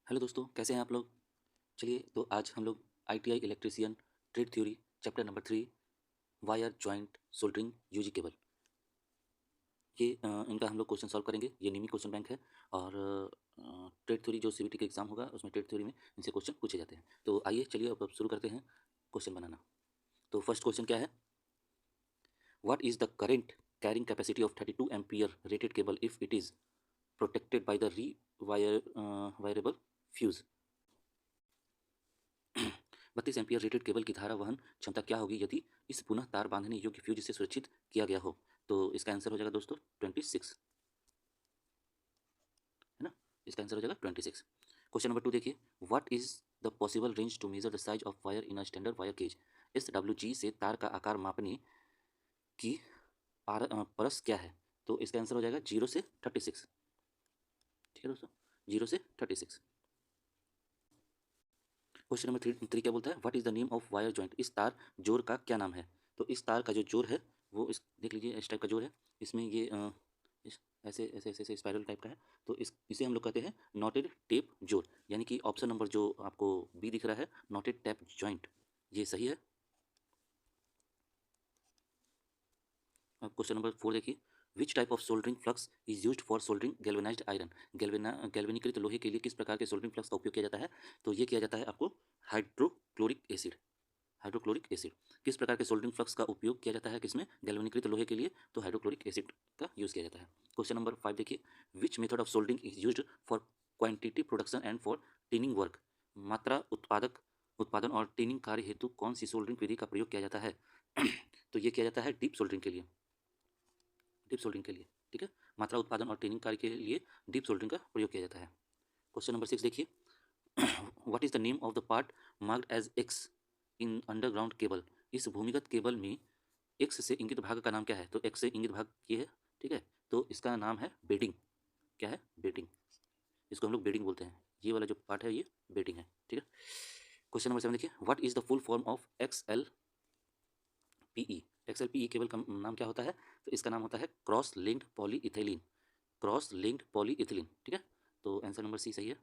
Hello दोस्तों, कैसे हैं आप लोग। चलिए तो आज हम लोग ITI electrician trade theory chapter number 3 wire joint soldering UG cable इनका हम लोग क्वेश्चन सॉल्व करेंगे। ये निमी क्वेश्चन बैंक है और ट्रेड थ्योरी जो सीबीटी का एग्जाम होगा उसमें ट्रेड थ्योरी में इनसे क्वेश्चन पूछे जाते हैं। तो आइए चलिए अब शुरू करते हैं क्वेश्चन बनाना। तो फर्स्ट क्वेश्चन क्या है, what is the current carrying capacity of 32 ampere rated cable if it is protected by the री वायरेबल फ्यूज। 32 एम्पीयर रेटेड केबल की धारा वहन क्षमता क्या होगी यदि इस पुनः तार बांधने योग्य फ्यूज से सुरक्षित किया गया हो। तो इसका आंसर हो जाएगा दोस्तों 26, है ना। इसका आंसर हो जाएगा 26। क्वेश्चन नंबर 2 देखिए, what is the possible range to measure the size of wire in a standard wire gauge. इस डब्ल्यू से तार का आकार मापने की परस क्या है। तो इसका आंसर हो जाएगा 0 से 36। ठीक है दोस्तों, 0 से 36। क्वेश्चन नंबर 3 क्या बोलता है, what is the name of wire joint. इस तार जोड़ का क्या नाम है। तो इस तार का जो जोड़ है वो इस देख लीजिए इस टाइप का जोड़ है। इसमें ये ऐसे ऐसे ऐसे ऐसे स्पाइरल टाइप का है। तो इसे हम लोग कहते हैं नॉटेड टेप जोड़, यानी कि ऑप्शन नंबर जो आपको बी दिख रहा है नॉटेड टेप जॉइंट, ये सही है। अब क्वेश्चन नंबर 4 देखिए, which type of soldering flux is used for soldering galvanised iron. गैल्वेनीकृत लोहे के लिए किस प्रकार के सोल्डरिंग फ्लक्स का उपयोग किया जाता है। तो ये किया जाता है आपको हाइड्रोक्लोरिक एसिड। हाइड्रोक्लोरिक एसिड किस प्रकार के सोल्डरिंग फ्लक्स का उपयोग किया जाता है किसमें, गैल्वेनीकृत लोहे के लिए। तो हाइड्रोक्लोरिक एसिड का यूज किया जाता है। क्वेश्चन नंबर 5 देखिए, which method of soldering is used for quantity production and for tinning work. मात्रा उत्पादन और टिनिंग कार्य हेतु कौन सी सोल्डरिंग विधि का प्रयोग किया जाता है। तो ये किया जाता है डीप सोल्डरिंग के लिए। डीप सोल्डरिंग के लिए, ठीक है। मात्रा उत्पादन और टिनिंग कार्य के लिए डीप सोल्डरिंग का प्रयोग किया जाता है। क्वेश्चन नंबर 6 देखिए, what is the name of the part marked as X in underground cable. इस भूमिगत केबल में एक्स से इंगित भाग का नाम क्या है। तो एक्स से इंगित भाग ये है, ठीक है। तो इसका नाम है बेडिंग। क्या है, बेडिंग। इसको हम लोग बेडिंग बोलते हैं। ये वाला जो पार्ट है ये बेडिंग है, ठीक है। क्वेश्चन नंबर 7 देखिए, what is the full form of XLPE। XLPE cable का नाम क्या होता है। तो इसका नाम होता है cross linked polyethylene. Cross linked polyethylene, ठीक है। तो आंसर नंबर सी सही है।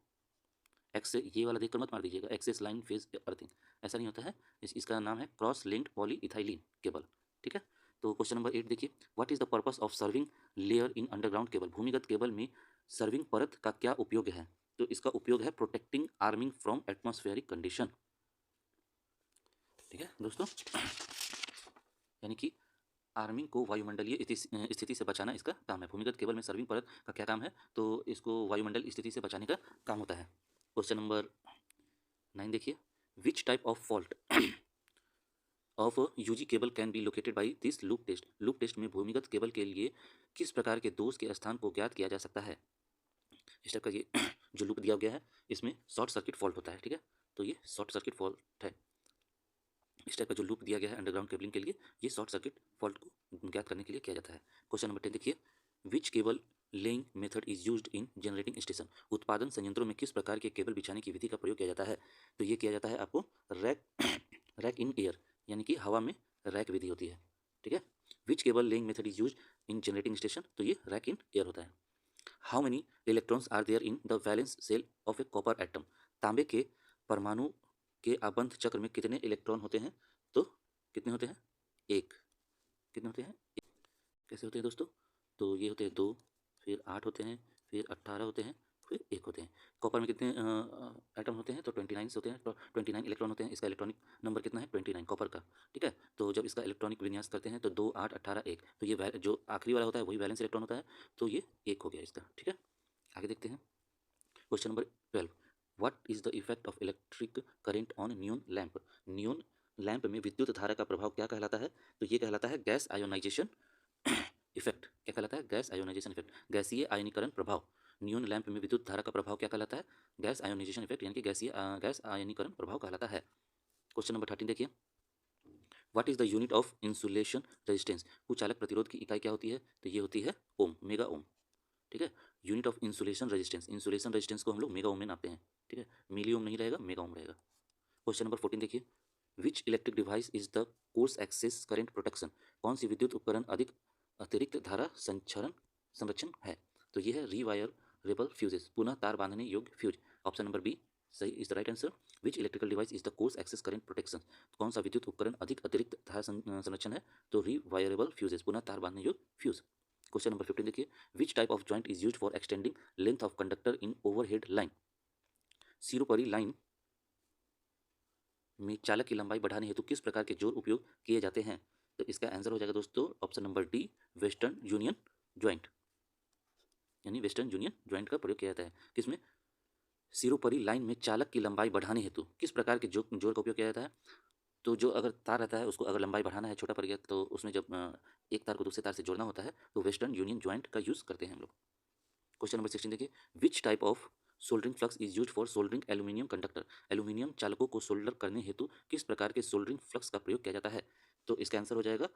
एक्स ये वाला देखकर मत मार दीजिएगा, एक्सेस लाइन फेज अर्थिंग ऐसा नहीं होता है। इसका नाम है क्रॉस लिंक्ड पॉलीइथाइलिन केबल, ठीक है। तो क्वेश्चन नंबर 8 देखिए, what is the purpose of serving layer in underground cable. भूमिगत केबल में सर्विंग परत का क्या उपयोग है। तो इसका उपयोग है protecting arming from atmospheric condition, ठीक है दोस्तों। यानी कि आर्मिंग को वायुमंडलीय स्थिति से बचाना इसका काम है। भूमिगत केबल में सर्विंग परत का क्या काम है, तो इसको वायुमंडल स्थिति से बचाने का काम होता है। क्वेश्चन नंबर 9 देखिए, which type of fault of UG cable can be located by this loop test. Loop test में भूमिगत केबल के लिए किस प्रकार के दोष के स्थान को ज्ञात किया जा सकता है। इस टाइप का ये जो लूप दिया गया है इसमें शॉर्ट सर्किट फॉल्ट होता है, ठीक है। तो ये शॉर्ट सर्किट फॉल्ट है। इस टाइप का जो लूप दिया गया है अंडरग्राउंड केबलिंग के लिए, ये शॉर्ट सर्किट फॉल्ट को ज्ञात करने के लिए किया जाता है। क्वेश्चन नंबर 10 देखिए, which cable laying method is used in generating station. उत्पादन संयंत्रों में किस प्रकार के केबल बिछाने की विधि का प्रयोग किया जाता है। तो ये किया जाता है आपको रैक रैक इन एयर, यानी कि हवा में रैक विधि होती है, ठीक है। Which cable laying method is use in generating station, तो ये रैक इन एयर होता है। How many electrons are there in the valence shell of a copper atom. तांबे के परमाणु के आबंध चक्र में कितने इलेक्ट्रॉन होते हैं। तो कितने होते हैं, एक। कितने होते हैं, कैसे होते हैं दोस्तों। तो ये होते हैं 2, फिर 8 होते हैं, फिर 18 होते हैं, फिर 1 होते हैं। कॉपर में कितने एटम होते हैं, तो 29 होते हैं। तो 29 इलेक्ट्रॉन होते हैं। इसका इलेक्ट्रॉनिक नंबर कितना है, 29 कॉपर का, ठीक है। तो जब इसका इलेक्ट्रॉनिक विन्यास करते हैं तो 2, 8, 18, 1, तो ये जो आखिरी वाला होता है वही वैलेंस इलेक्ट्रॉन होता है। तो ये 1 हो गया इसका, ठीक है। आगे देखते हैं question number 12, what is the effect of electric current on neon lamp. Neon lamp में विद्युत धारा का प्रभाव क्या कहलाता है। तो ये कहलाता है गैस आयोनाइजेशन इफेक्ट। क्या कहलाता है, गैस आयोनाइजेशन इफेक्ट, गैसीय आयनीकरण प्रभाव। नियॉन लैंप में विद्युत धारा का प्रभाव क्या कहलाता है, गैस आयोनाइजेशन इफेक्ट, यानी कि गैस आयनीकरण प्रभाव कहलाता है। क्वेश्चन नंबर 13 देखिए, what is the unit of insulation resistance. कुचालक प्रतिरोध की इकाई क्या होती है। तो ये होती है ओम, मेगा ओम, ठीक है। Unit of insulation resistance, insulation resistance को हम लोग मेगा ओम में नापते हैं, ठीक है। मिली ओम नहीं रहेगा, मेगा ओम रहेगा। क्वेश्चन नंबर 14 देखिए, which electric device is the coarse excess current protection. कौन सी विद्युत उपकरण अधिक अतिरिक्त धारा संरक्षण है। तो ये है रेबल फ्यूजेस, पुनः तार बांधने योग्य फ्यूज। ऑप्शन नंबर बी सही is the right answer. Which electrical device is the coarse excess current protection, कौन सा विद्युत उपकरण अधिक अतिरिक्त धारा संरक्षण है? तो रिवायरेबल फ्यूजेस, पुनः तार बांधने योग्य फ्यूज। क्वेश्चन नंबर 15 देखिए, which type of joint is used for extending length of conductor in overhead line, सिरोपरि लाइन में चालक की लंबाई बढ़ाने हेतु किस प्रकार के जोड़ उपयोग किए जाते हैं? तो इसका आंसर हो जाएगा दोस्तों option number D, western union joint, यानी वेस्टर्न यूनियन ज्वाइंट का प्रयोग किया जाता है किसमें? सिरोपरि लाइन में चालक की लंबाई बढ़ाने हेतु किस प्रकार के जोड़ का उपयोग किया जाता है? तो जो अगर तार रहता है उसको अगर लंबाई बढ़ाना है, छोटा पड़ गया, तो उसमें जब एक तार को दूसरे तार से जोड़ना होता है तो वेस्टर्न यूनियन ज्वाइंट का यूज़ करते हैं हम लोग। क्वेश्चन नंबर 16 देखिए, which type of soldering flux is use for soldering aluminium conductor, aluminium चालकों को सोल्डर करने हेतु किस प्रकार के सोल्डरिंग फ्लक्स का प्रयोग किया जाता है? तो इसका आंसर हो जाएगा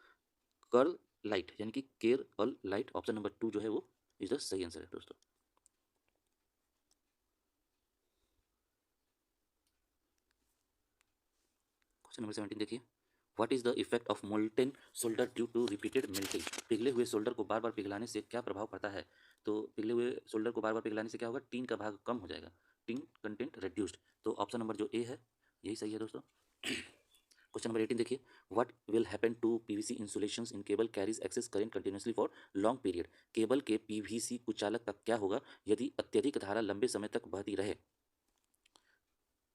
कर्ल लाइट, यानी कि केर अल लाइट। ऑप्शन नंबर 2 जो है वो इज द सही आंसर है दोस्तों। क्वेश्चन नंबर 17 देखिए, what is the effect of molten solder due to repeated melting, पिघले हुए सोल्डर को बार बार पिघलाने से क्या प्रभाव पड़ता है? तो पिघले हुए सोल्डर को बार बार पिघलाने से क्या होगा? टीन का भाग कम हो जाएगा, टीन कंटेंट रिड्यूस्ड। तो ऑप्शन नंबर जो ए है यही सही है दोस्तों। क्वेश्चन नंबर 18 देखिए, what will happen to PVC insulations in cable carries excess current continuously for long period, cable के पीवीसी कुचालक का क्या होगा यदि अत्यधिक धारा लंबे समय तक बहती रहे?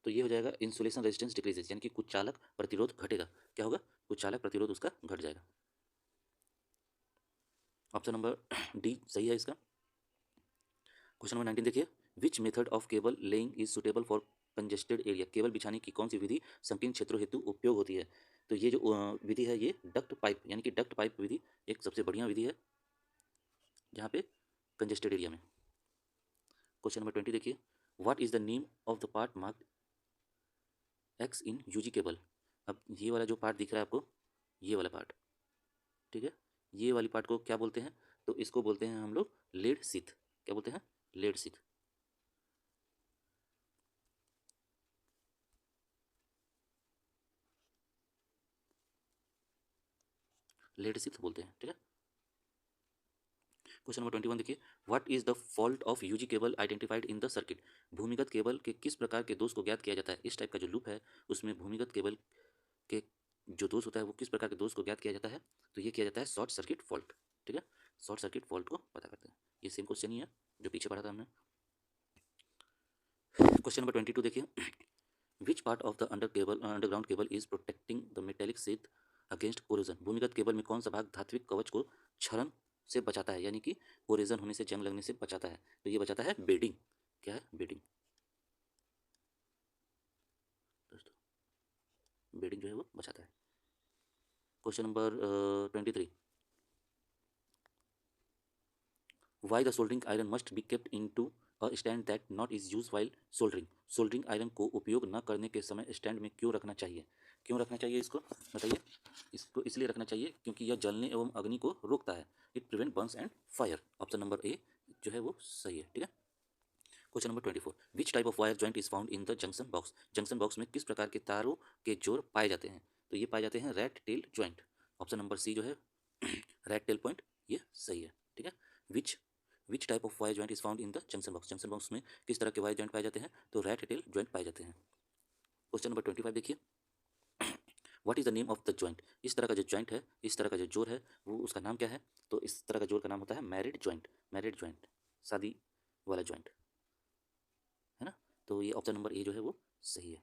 तो ये हो जाएगा इंसुलेशन रेजिस्टेंस डिक्रीजेस, यानी कि कुचालक प्रतिरोध घटेगा। क्या होगा? कुचालक प्रतिरोध उसका घट जाएगा। ऑप्शन नंबर डी सही है इसका। क्वेश्चन नंबर 19 देखिए, which method of cable laying is suitable for congested area, cable बिछाने की कौन सी विधि संकीर्ण क्षेत्रों हेतु उपयोग होती है? तो ये जो विधि है ये डक्ट पाइप, यानी कि डक्ट पाइप विधि एक सबसे बढ़िया विधि है जहाँ पे कंजेस्टेड एरिया में। क्वेश्चन नंबर 20 देखिए, what is the name of the part marked X in UG cable. अब ये वाला जो पार्ट दिख रहा है आपको, ये वाला पार्ट, ठीक है, ये वाली पार्ट को क्या बोलते हैं? तो इसको बोलते हैं हम लोग लेड सीथ। क्या बोलते हैं? Lead sheath. लेड सीथ बोलते हैं, ठीक है। क्वेश्चन नंबर 21 देखिए, what is the fault of UG cable identified in the circuit, भूमिगत केबल के किस प्रकार के दोष को ज्ञात किया जाता है? इस टाइप का जो लूप है उसमें भूमिगत केबल के जो दोष होता है वो किस प्रकार के दोष को ज्ञात किया जाता है? तो ये किया जाता है शॉर्ट सर्किट फॉल्ट, ठीक है। शॉर्ट सर्किट फॉल्ट को पता करते हैं। ये सेम क्वेश्चन ही है जो पीछे पढ़ा था हमने। क्वेश्चन नंबर 22 देखिए, which part of the underground cable is protecting the metallic sheath against corrosion, भूमिगत केबल में कौन सा भाग धात्विक कवच को क्षरण से बचाता है, यानी कि कोरोजन होने से, जंग लगने से बचाता है? तो ये बचाता है बेडिंग। क्या है? बेडिंग दोस्तों, बेडिंग जो है वो बचाता है। Question number 23, why the soldering iron must be kept into a stand that not is use while soldering, soldering iron को उपयोग न करने के समय स्टैंड में क्यों रखना चाहिए? क्यों रखना चाहिए इसको बताइए? इसको इसलिए रखना चाहिए क्योंकि यह जलने एवं अग्नि को रोकता है, it prevent Burns and fire. Option number A जो है वो सही है, ठीक है। Question number 24, which type of wire joint is found in the junction box, junction box में किस प्रकार के तारों के जोड़ पाए जाते हैं? तो ये पाए जाते हैं rat tail joint. Option number C जो है रैट टेल पॉइंट, ये सही है, ठीक है। Which which type of wire joint is found in the junction box, junction box में किस तरह के वायर जॉइंट पाए जाते हैं? तो रैट टेल ज्वाइंट पाए जाते हैं। क्वेश्चन नंबर 25 देखिए, what is the name of the joint, इस तरह का जो ज्वाइंट है, इस तरह का जो जोड़ है वो उसका नाम क्या है? तो इस तरह का जोड़ का नाम होता है मैरिड ज्वाइंट, मैरिड ज्वाइंट, शादी वाला ज्वाइंट, है ना। तो ये ऑप्शन नंबर ए जो है वो सही है,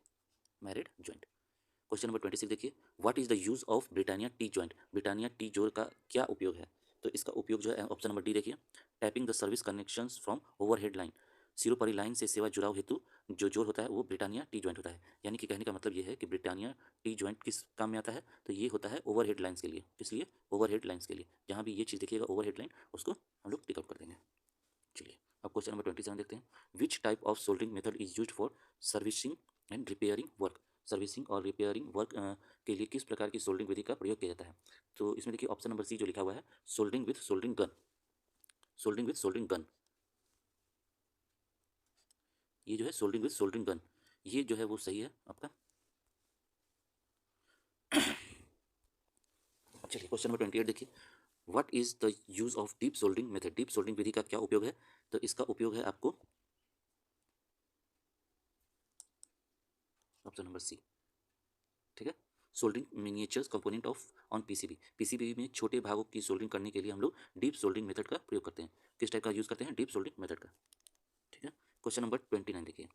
मैरिड ज्वाइंट। क्वेश्चन नंबर 26 देखिए, what is the use of Britannia T joint, Britannia T जोड़ का क्या उपयोग है? तो इसका उपयोग जो है ऑप्शन नंबर डी देखिए, tapping the service connections from overhead line, सिरोपरि लाइन से सेवा जुड़ाव हेतु जो जोड़ होता है वो ब्रिटानिया टी ज्वाइंट होता है। यानी कि कहने का मतलब ये है कि ब्रिटानिया टी ज्वाइंट किस काम में आता है? तो ये होता है ओवरहेड लाइन्स के लिए। किस लिए? ओवरहेड लाइन्स के लिए। जहाँ भी ये चीज़ देखिएगा ओवरहेड लाइन, उसको हम लोग टिकआउट कर देंगे। चलिए अब क्वेश्चन नंबर 27 देखते हैं, विच type of soldering method is use for servicing and repairing work, servicing और रिपेयरिंग वर्क के लिए किस प्रकार की सोल्डरिंग विधि का प्रयोग किया जाता है? तो इसमें देखिए ऑप्शन नंबर सी जो लिखा हुआ है soldering with soldering gun, soldering with soldering gun, ये जो है सोल्डरिंग विथ सोल्डरिंग गन, ये जो है वो सही है आपका। चलिए क्वेश्चन नंबर 28 देखिए, what is the use of dip soldering method, dip soldering विधि का क्या उपयोग है? तो इसका उपयोग है आपको ऑप्शन नंबर सी, ठीक है, soldering miniatures component of on PCB, PCB में छोटे भागों की सोल्डरिंग करने के लिए हम लोग डीप सोल्डरिंग मेथड का प्रयोग करते हैं। किस टाइप का यूज करते हैं? डीप सोल्डरिंग मेथड का, ठीक है। क्वेश्चन नंबर 29 देखिए,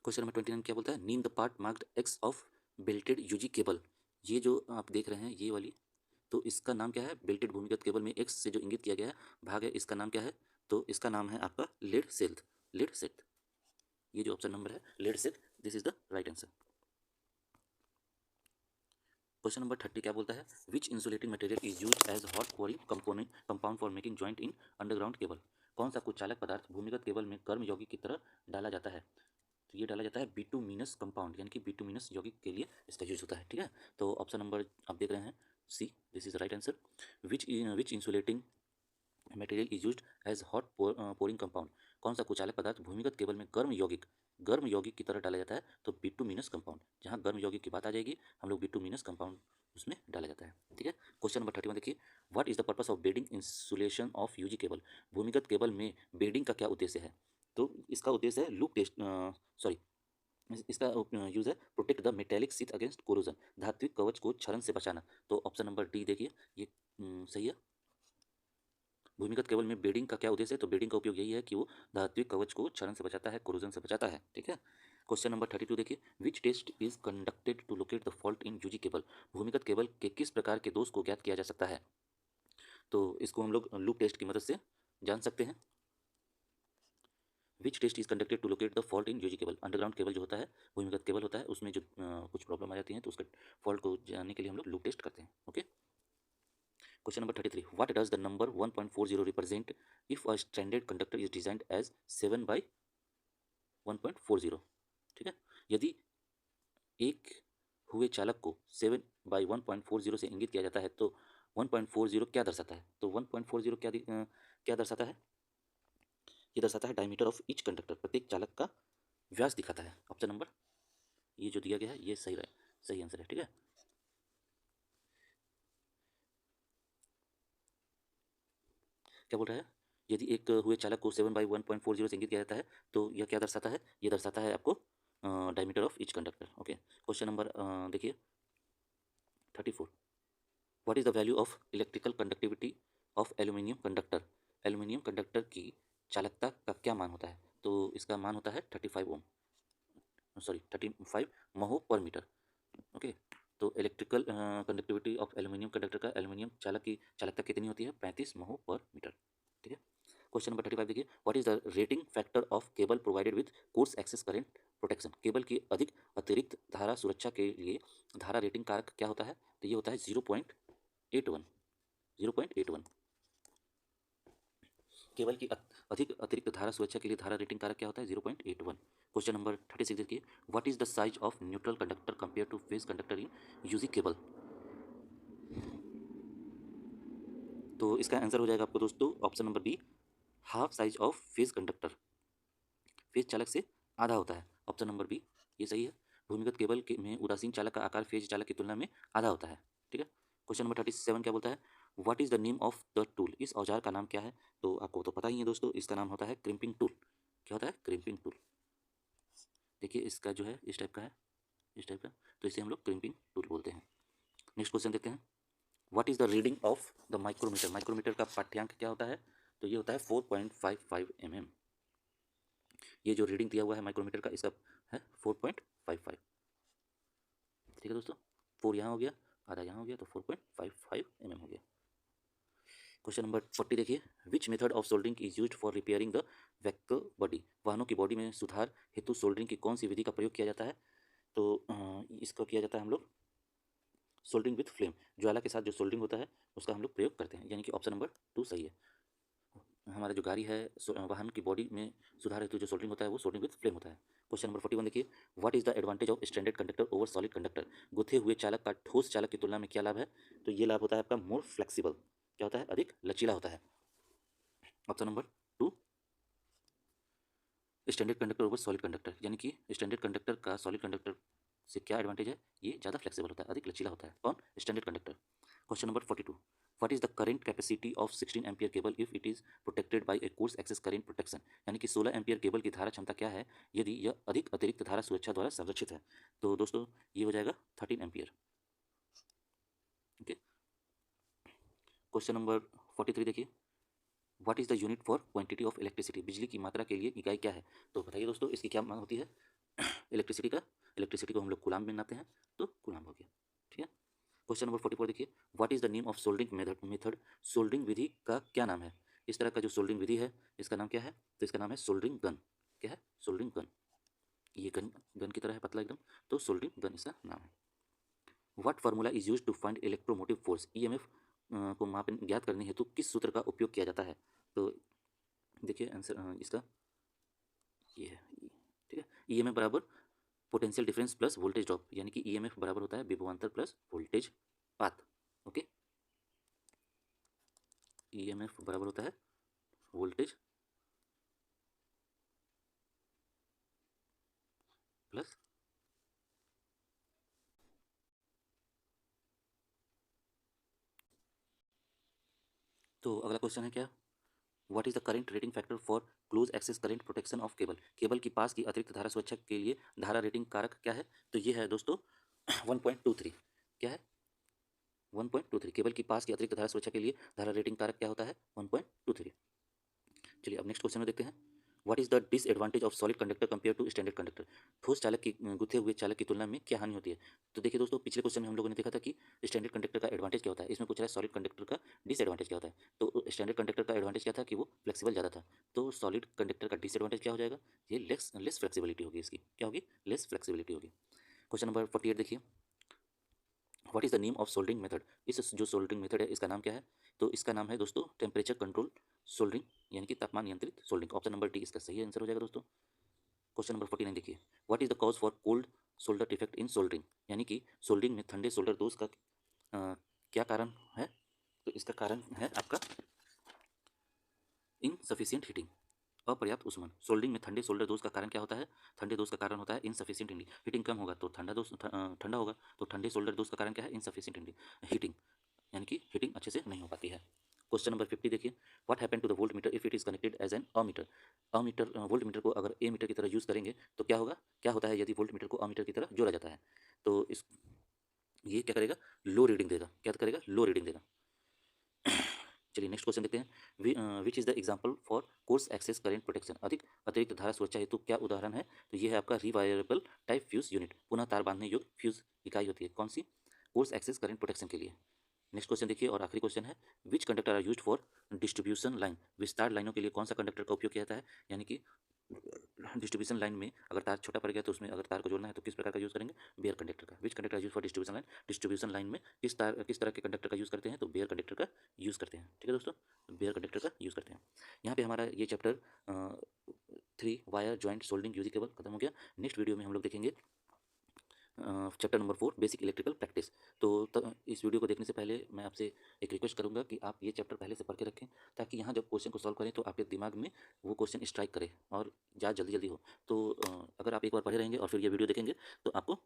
क्वेश्चन नंबर 29 क्या बोलता है? Name the part marked X of belted UG cable, ये जो आप देख रहे हैं ये वाली, तो इसका नाम क्या है? बेल्टेड भूमिगत केबल में एक्स से जो इंगित किया गया है भाग है, इसका नाम क्या है? तो इसका नाम है आपका लेड सेल्थ, लेड सेल्थ, ये जो ऑप्शन नंबर है lead sheath, this is the right answer. Question number 30 क्या बोलता है? Which insulating material is use as hot coring component compound for making joint in underground cable, कौन सा कुचालक पदार्थ भूमिगत केबल में कर्म यौगिक की तरह डाला जाता है? तो ये डाला जाता है बिटुमिनस कंपाउंड, यानी कि बिटुमिनस यौगिक के लिए इसका यूज होता है, ठीक है। तो ऑप्शन नंबर आप देख रहे हैं C, this is right answer. Which insulating material is used as hot pouring compound, कौन सा कुचालक पदार्थ भूमिगत केबल में गर्म यौगिक की तरह डाला जाता है? तो बिटुमिनस कंपाउंड, जहाँ गर्म यौगिक की बात आ जाएगी हम लोग बिटुमिनस कंपाउंड उसमें डाला जाता है, ठीक है। क्वेश्चन नंबर 31 देखिए, what is the purpose of bedding insulation of UG cable, भूमिगत केबल में बेडिंग का क्या उद्देश्य है? तो इसका उद्देश्य है लूप टेस्ट, सॉरी, इसका यूज है protect the metallic sheath against corrosion, धात्विक कवच को क्षरण से बचाना। तो ऑप्शन नंबर डी देखिए, ये सही है। भूमिगत केबल में बेडिंग का क्या उद्देश्य है? तो बेडिंग का उपयोग यही है कि वो धात्विक कवच को क्षरण से बचाता है, कोरोजन से बचाता है, ठीक है। क्वेश्चन नंबर 32 देखिए, which test is conducted to locate the fault in UG cable, भूमिगत केबल के किस प्रकार के दोष को ज्ञात किया जा सकता है? तो इसको हम लोग लूप टेस्ट की मदद से जान सकते हैं। Which test is conducted to locate the fault in UG cable, underground cable जो होता है, भूमिगत केबल होता है, उसमें जो कुछ प्रॉब्लम आ जाती है तो उसका फॉल्ट को जानने के लिए हम लोग लूप टेस्ट करते हैं, okay. Question number 33, what does the number 1.40 represent if a stranded conductor is designed as 7/1.40, ठीक है। यदि एक हुए चालक को 7/1.40 से इंगित किया जाता है तो 1.40 क्या दर्शाता है? तो 1.40 क्या दर्शाता है? ये दर्शाता है डायमीटर ऑफ ईच कंडक्टर, प्रत्येक चालक का व्यास दिखाता है। ऑप्शन नंबर ये जो दिया गया है ये सही सही आंसर है, ठीक है। क्या बोल रहा है? यदि एक हुए चालक को 7/1.40 से इंगित किया जाता है तो यह क्या दर्शाता है? ये दर्शाता है आपको diameter of each conductor, okay. Question number देखिए 34, what is the value of electrical conductivity of aluminium conductor, aluminium conductor की चालकता का क्या मान होता है? तो इसका मान होता है 35 ओम, सॉरी 35 महो पर मीटर, ओके। तो electrical conductivity of aluminium conductor का एल्यूमिनियम चालक की चालकता कितनी होती है? 35 महो पर मीटर, ठीक है। क्वेश्चन नंबर 35 देखिए, what is the rating factor of cable provided with coarse excess current protection, cable की अधिक अतिरिक्त धारा सुरक्षा के लिए धारा रेटिंग कारक क्या होता है? तो ये होता है 0.81, 0.81। केबल की अधिक अतिरिक्त धारा सुरक्षा के लिए धारा रेटिंग कारक क्या होता है? 0.81। क्वेश्चन नंबर 36 देखिए, what is the size of neutral conductor compare to phase conductor in UG cable, तो इसका आंसर हो जाएगा आपको दोस्तों option number B, half size of phase conductor, phase चालक से आधा होता है, ऑप्शन नंबर बी ये सही है। भूमिगत केबल के में उदासीन चालक का आकार फेज चालक की तुलना में आधा होता है, ठीक है। क्वेश्चन नंबर 37 क्या बोलता है? What is the name of the tool, इस औजार का नाम क्या है? तो आपको तो पता ही है दोस्तों, इसका नाम होता है क्रिम्पिंग टूल। क्या होता है? Crimping tool. देखिए इसका जो है इस टाइप का है, इस टाइप का, तो इसे हम लोग क्रिम्पिंग टूल बोलते हैं। नेक्स्ट क्वेश्चन देखते हैं, what is the reading of the micrometer, micrometer का पाठ्यांक क्या होता है? तो ये होता है 4.55 mm, ये जो रीडिंग दिया हुआ है माइक्रोमीटर का इसका है 4.55, ठीक है दोस्तों। 4 यहाँ हो गया, आधा यहाँ हो गया, तो 4.55 mm हो गया। क्वेश्चन नंबर 40 देखिए, which method of soldering is used for repairing the vehicle body, वाहनों की बॉडी में सुधार हेतु सोल्डरिंग की कौन सी विधि का प्रयोग किया जाता है? तो इसको किया जाता है हम लोग सोल्डरिंग विथ फ्लेम, ज्वाला के साथ जो सोल्डरिंग होता है उसका हम लोग प्रयोग करते हैं, यानी कि ऑप्शन नंबर 2 सही है। हमारा जो गाड़ी है वाहन की बॉडी में सुधार हेतु जो सोल्डरिंग होता है वो सोल्डरिंग विथ फ्लेम होता है। क्वेश्चन नंबर 41 देखिए, what is the advantage of standard conductor over solid conductor, गुथे हुए चालक का ठोस चालक की तुलना में क्या लाभ है? तो ये लाभ होता है आपका मोर फ्लेक्सिबल, क्या होता है? अधिक लचीला होता है, option number 2। Standard conductor over solid conductor, यानी कि स्टैंडर्ड कंडक्टर का सॉलिड कंडक्टर से क्या एडवांटेज है, ये ज़्यादा फ्लेक्सिबल होता है, अधिक लचीला होता है। कौन? Standard conductor. Question number 42, what is the current capacity of 16 ampere cable if it is protected by a coarse excess current protection, यानी कि 16 एम्पियर केबल की धारा क्षमता क्या है यदि यह अधिक अतिरिक्त धारा सुरक्षा द्वारा संरक्षित है। तो दोस्तों ये हो जाएगा 13 एम्पियर। ओके, क्वेश्चन नंबर 43 देखिए, what is the unit for quantity of electricity, बिजली की मात्रा के लिए इकाई क्या है। तो बताइए दोस्तों इसकी क्या मांग होती है इलेक्ट्रिसिटी को हम लोग कूलाम में नापते हैं, तो कूलाम हो गया। ठीक है, क्वेश्चन नंबर 44 देखिए, what is the name of soldering method, soldering विधि का क्या नाम है। इस तरह का जो सोल्डरिंग विधि है इसका नाम क्या है, तो इसका नाम है सोल्डरिंग गन। क्या है? Soldering gun. ये गन गन की तरह है, पतला एकदम, तो सोल्डरिंग गन इसका नाम है। What formula is use to find electromotive force, EMF को माप ज्ञात करने हेतु किस सूत्र का उपयोग किया जाता है। तो देखिए आंसर इसका ये है। ठीक है, ईएमएफ बराबर potential difference plus voltage drop, यानी कि ईएमएफ बराबर होता है विभवांतर plus voltage path. Okay, EMF बराबर होता है वोल्टेज प्लस। तो अगला क्वेश्चन है क्या, what is the current rating factor for close excess current protection of cable, cable की पास की अतिरिक्त धारा सुरक्षा के लिए धारा रेटिंग कारक क्या है। तो ये है दोस्तों 1.23। क्या है? 1.23। केबल की पास की अतिरिक्त धारा सुरक्षा के लिए धारा रेटिंग कारक क्या होता है? 1.23। चलिए अब नेक्स्ट क्वेश्चन में देखते हैं, what is the disadvantage of solid conductor compare to standard conductor, ठोस चालक की गुथे हुए चालक की तुलना में क्या हानि होती है। तो देखिए दोस्तों पिछले क्वेश्चन में हम लोगों ने देखा था कि स्टैंडर्ड कंडक्टर का एडवांटेज क्या होता है, इसमें पूछ रहा है सॉलिड कंडक्टर का डिसएडवांटेज क्या होता है। तो स्टैंडर्ड कंडक्टर का एडवांटेज क्या था कि वो फ्लेक्सिबल ज़्यादा था, तो सॉलिड कंडक्टर का डिसएडवांटेज क्या हो जाएगा, ये लेस फ्लेक्सिबिलिटी होगी, इसकी क्या होगी, लेस फ्लेक्सिबिलिटी होगी। क्वेश्चन नंबर 48 देखिए, what is the name of soldering method, इस जो सोल्डरिंग मेथड है इसका नाम क्या है। तो इसका नाम है दोस्तों टेम्परेचर कंट्रोल सोल्डरिंग, यानी कि तापमान नियंत्रित सोल्डरिंग। ऑप्शन नंबर डी इसका सही आंसर हो जाएगा दोस्तों। क्वेश्चन नंबर 49 देखिए, what is the cause for cold solder defect in soldering, यानी कि सोल्डरिंग में ठंडे सोल्डर दोष का क्या कारण है। तो इसका कारण है आपका इनसफिशियंट हीटिंग, अपर्याप्त ऊष्मन। सोल्डरिंग में ठंडे सोल्डर दोष का कारण क्या होता है, ठंडे दोष का कारण होता है इनसफिशियंट हीटिंग, हीटिंग कम होगा तो ठंडा होगा, तो ठंडे सोल्डर दोष का कारण क्या है, इनसफिशियंट हीटिंग, यानी कि हीटिंग अच्छे से नहीं हो पाती है। क्वेश्चन नंबर 50 देखिए, what happen to the volt meter if it is connected as an ammeter, ammeter volt meter को अगर ए मीटर की तरह यूज़ करेंगे तो क्या होगा, क्या होता है यदि वोल्ट मीटर को अमीटर की तरह जोड़ा जाता है। तो इस ये क्या करेगा, लो रीडिंग देगा, क्या करेगा, लो रीडिंग देगा। चलिए नेक्स्ट क्वेश्चन देखते हैं, which is the example for coarse excess current protection, अधिक अतिरिक्त धारा सुरक्षा हेतु क्या उदाहरण है। तो ये है आपका रिवायरेबल टाइप फ्यूज यूनिट, पुनः तार बांधने योग्य फ्यूज इकाई होती है, कौन सी, कोर्स एक्सेस करंट प्रोटेक्शन के लिए। नेक्स्ट क्वेश्चन देखिए और आखिरी क्वेश्चन है, which conductor are used for distribution line, विस्तार लाइनों के लिए कौन सा कंडक्टर का उपयोग किया जाता है, यानी कि डिस्ट्रीब्यूशन लाइन में अगर तार छोटा पड़ गया तो उसमें अगर तार को जोड़ना है तो किस प्रकार का यूज़ करेंगे, बेयर कंडक्टर का। Which conductor use for distribution line, distribution line में किस तरह के कंडक्टर का यूज़ करते हैं, तो बेयर कंडक्टर का यूज़ करते हैं। ठीक है दोस्तों, बेयर कंडक्टर का यूज़ करते हैं। यहाँ पे हमारा ये chapter 3 wire joint soldering UG cable खत्म हो गया। नेक्स्ट वीडियो में हम लोग देखेंगे chapter number 4 basic electrical practice. तो इस वीडियो को देखने से पहले मैं आपसे एक रिक्वेस्ट करूंगा कि आप ये चैप्टर पहले से पढ़ के रखें, ताकि यहाँ जब क्वेश्चन को सॉल्व करें तो आपके दिमाग में वो क्वेश्चन स्ट्राइक करे और ज़्यादा जल्दी जल्दी हो। तो अगर आप एक बार पढ़े रहेंगे और फिर ये वीडियो देखेंगे तो आपको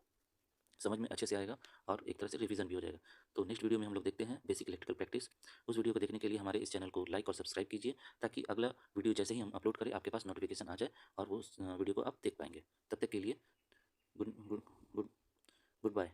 समझ में अच्छे से आएगा और एक तरह से रिवीजन भी हो जाएगा। तो नेक्स्ट वीडियो में हम लोग देखते हैं बेसिक इलेक्ट्रिकल प्रैक्टिस। उस वीडियो को देखने के लिए हमारे इस चैनल को लाइक और सब्सक्राइब कीजिए, ताकि अगला वीडियो जैसे ही हम अपलोड करें आपके पास नोटिफिकेशन आ जाए और वो वीडियो को आप देख पाएंगे। तब तक के लिए good good good good bye.